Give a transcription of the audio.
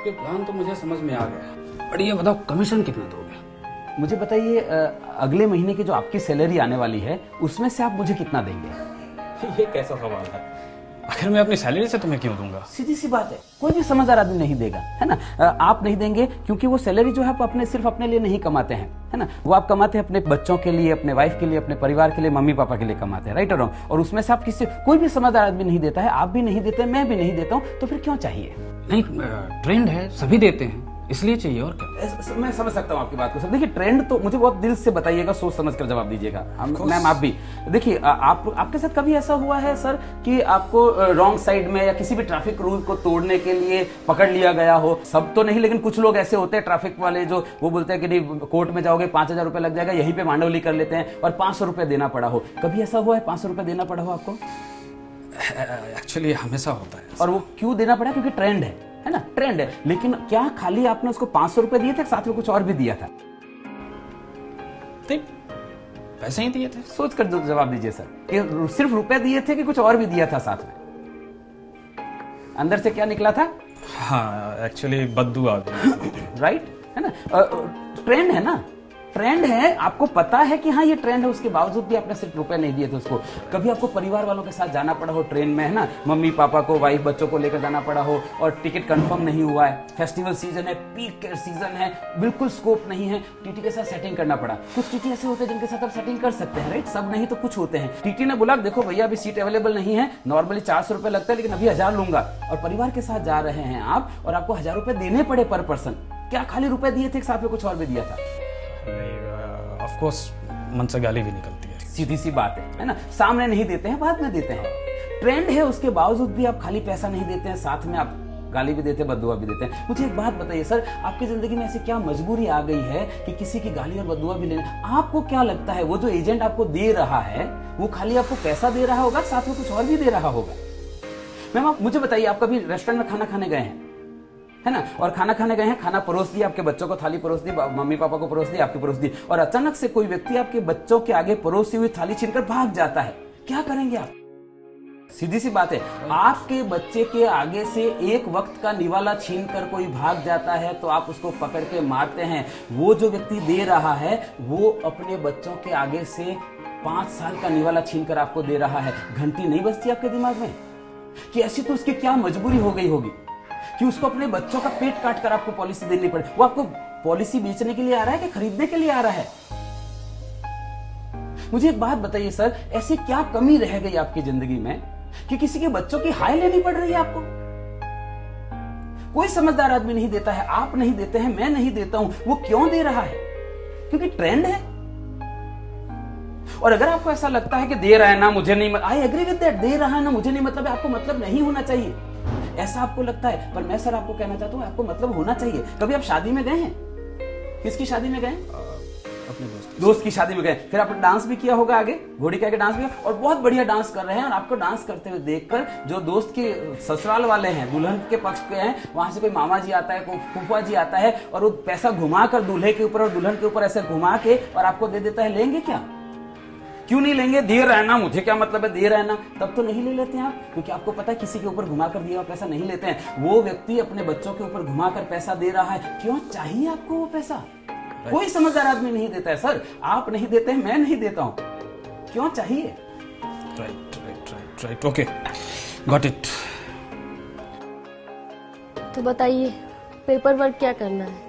आपके प्लान तो मुझे समझ में आ गया, पर ये बताओ कमीशन कितना दोगे? मुझे बताइए, अगले महीने की जो आपकी सैलरी आने वाली है उसमें से आप मुझे कितना देंगे? ये कैसा सवाल है? आखिर मैं अपनी सैलरी से तुम्हें क्यों दूंगा? सीधी सी बात है, कोई भी समझदार आदमी नहीं देगा, है ना। आप नहीं देंगे क्योंकि वो सैलरी जो है आप अपने सिर्फ अपने लिए नहीं कमाते हैं, है ना। वो आप कमाते हैं अपने बच्चों के लिए, अपने वाइफ के लिए, अपने परिवार के लिए, मम्मी पापा के लिए कमाते हैं, राइट और रॉन्ग। और उसमें से आप किसी कोई भी समझदार आदमी नहीं देता है, आप भी नहीं देते, मैं भी नहीं देता हूँ, तो फिर क्यों चाहिए? नहीं, ट्रेंड है, सभी देते हैं, इसलिए चाहिए, और क्या। मैं समझ सकता हूँ आपकी बात को सर। देखिए, ट्रेंड तो मुझे बहुत दिल से बताइएगा, सोच समझ कर जवाब दीजिएगा। मैम आप भी देखिए, आपके साथ कभी ऐसा हुआ है सर कि आपको रॉन्ग साइड में या किसी भी ट्रैफिक रूल को तोड़ने के लिए पकड़ लिया गया हो? सब तो नहीं, लेकिन कुछ लोग ऐसे होते हैं ट्रैफिक वाले जो वो बोलते हैं कि नहीं कोर्ट में जाओगे 5,000 रुपए लग जाएगा, यहीं पे मांडवली कर लेते हैं और 500 रुपए देना पड़ा हो। कभी ऐसा हुआ है 500 रुपए देना पड़ा हो आपको? एक्चुअली हमेशा होता है। और वो क्यों देना पड़ा? क्योंकि ट्रेंड है ना, ट्रेंड है। लेकिन क्या खाली आपने उसको 500 रुपए दिए थे, साथ में कुछ और भी दिया था? पैसे ही दिए थे। सोच कर जवाब दीजिए सर, कि सिर्फ रुपए दिए थे कि कुछ और भी दिया था साथ में? अंदर से क्या निकला था? हाँ, एक्चुअली बद्दू आ गई। राइट, है ना। ट्रेंड है ना, ट्रेंड है, आपको पता है कि हाँ ये ट्रेंड है, उसके बावजूद भी आपने सिर्फ रुपए नहीं दिए थे उसको। कभी आपको परिवार वालों के साथ जाना पड़ा हो ट्रेन में, है ना, मम्मी पापा को, वाइफ बच्चों को लेकर जाना पड़ा हो और टिकट कंफर्म नहीं हुआ है, फेस्टिवल सीजन है, पीक सीजन है, बिल्कुल स्कोप नहीं है, टीटी के साथ सेटिंग करना पड़ा। कुछ टीटी ऐसे होते हैं जिनके साथ आप सेटिंग कर सकते हैं, राइट, सब नहीं तो कुछ होते हैं। टीटी ने बोला देखो भैया अभी सीट अवेलेबल नहीं है, नॉर्मली 400 रुपए लगता है लेकिन अभी 1000 लूंगा, और परिवार के साथ जा रहे हैं आप और आपको 1000 रुपए देने पड़े पर पर्सन। क्या खाली रुपए दिए थे, साथ में कुछ और भी दिया था? ऑफ कोर्स मन से गाली भी निकलती है। सीधी सी बात है ना। सामने नहीं देते हैं, बाद में देते हैं। ट्रेंड है, उसके बावजूद भी आप खाली पैसा नहीं देते हैं, साथ में आप गाली भी देते हैं, बद्दुआ भी देते हैं। मुझे एक बात बताइए सर, आपकी जिंदगी में ऐसी क्या मजबूरी आ गई है कि किसी की गाली और बद्दुआ भी लेने? आपको क्या लगता है वो जो एजेंट आपको दे रहा है वो खाली आपको पैसा दे रहा होगा, साथ में कुछ और भी दे रहा होगा? मैम आप मुझे बताइए, आप कभी रेस्टोरेंट में खाना खाने गए हैं, है ना, और खाना खाने गए हैं, खाना परोस दिया, आपके बच्चों को थाली परोस दी, मम्मी पापा को परोस दी, आपकी परोस दी, और अचानक से कोई व्यक्ति आपके बच्चों के आगे परोसी हुई थाली छीनकर भाग जाता है, क्या करेंगे आप? सीधी सी बात है, आपके बच्चे के आगे से एक वक्त का निवाला छीनकर कोई भाग जाता है तो आप उसको पकड़ के मारते हैं। वो जो व्यक्ति दे रहा है वो अपने बच्चों के आगे से 5 साल का निवाला छीनकर आपको दे रहा है। घंटी नहीं बजती आपके दिमाग में कि ऐसी तो उसकी क्या मजबूरी हो गई होगी कि उसको अपने बच्चों का पेट काट कर आपको पॉलिसी देनी पड़े? वो आपको पॉलिसी बेचने के लिए आ रहा है कि खरीदने के लिए आ रहा है? मुझे एक बात बताइए सर, ऐसी क्या कमी रह गई आपकी जिंदगी में कि किसी के बच्चों की हाय लेनी पड़ रही है आपको? कोई समझदार आदमी नहीं देता है, आप नहीं देते हैं, मैं नहीं देता हूं। वो क्यों दे रहा है? क्योंकि ट्रेंड है। और अगर आपको ऐसा लगता है कि दे रहा है ना मुझे नहीं, आई एग्री विद दैट, दे रहा है ना मुझे नहीं मतलब है, आपको मतलब नहीं होना चाहिए, ऐसा आपको लगता है। पर मैं सर आपको कहना चाहता हूं आपको मतलब होना चाहिए। कभी आप शादी में गए हैं? किसकी शादी में गए? अपने दोस्त की शादी में गए, फिर आपने डांस भी किया होगा, आगे घोड़ी के आगे डांस भी किया, और बहुत बढ़िया डांस कर रहे हैं, और आपको डांस करते हुए देखकर जो दोस्त के ससुराल वाले हैं, दुल्हन के पक्ष के हैं, वहां से कोई मामा जी आता है, कोई फूफा जी आता है, और वो पैसा घुमाकर दूल्हे के ऊपर और दुल्हन के ऊपर ऐसे घुमा के और आपको दे देता है, लेंगे क्या? क्यों नहीं लेंगे? दे रहा है ना, मुझे क्या मतलब है, दे रहा है ना, तब तो नहीं ले लेते हैं आप, क्योंकि आपको पता है किसी के ऊपर घुमाकर दिया हुआ पैसा नहीं लेते हैं। वो व्यक्ति अपने बच्चों के ऊपर घुमाकर पैसा दे रहा है, क्यों चाहिए आपको वो पैसा? कोई समझदार आदमी नहीं देता है सर, आप नहीं देते हैं, मैं नहीं देता हूं, क्यों चाहिए? Right, okay, got it. तो बताइए पेपर वर्क क्या करना है?